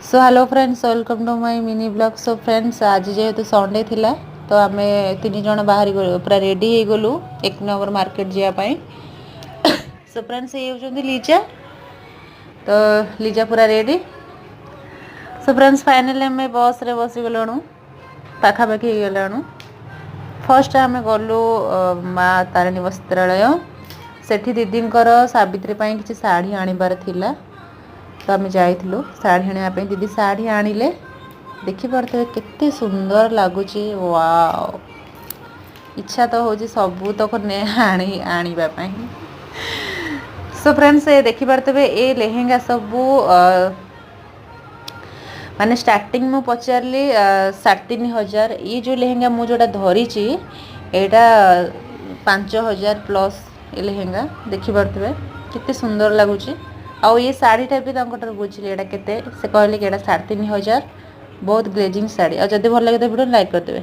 So hello friends welcome to my mini blog. So friends आज जेहेतु Sunday थिला तो आम तीन जन बाहरी पूरा रेडी हो गलु एक नंबर मार्केट जावाई। सो फ्रेंड्स ये होती लीजा, तो लीजा पूरा रेडी। सो फ्रेंड्स फाइनली आम बस रे बसी गलु पाखापाखि हो गलु। फर्स्ट आम गलु माँ तारिणी वस्त्रालय, सेठी दीदींकर सावित्री किसी शाढ़ी आनिबार थिला तो आम जाइलु शाढ़ी आने दीदी शाढ़ी आनिले। देखिपे केते सुंदर लगुच। वाओ इच्छा तो हूँ सबू तक आने। सो फ्रेंड्स ये देखिपे ये लेहेंगा सबू माने स्टार्टिंग मु पचारि 3500। ये जो लेहेंगा मु जोड़ा धरी यहाँ 5000 प्लस ये लेहेंगा। देखिपे केते सुंदर लगुच। आउ ये शाढ़ीटा भी बुझे यहाँ के से कहले कि 3500 बहुत ग्लेजिंग शाढ़ी। और जब भल लगे तो वीडियो लाइक करदे।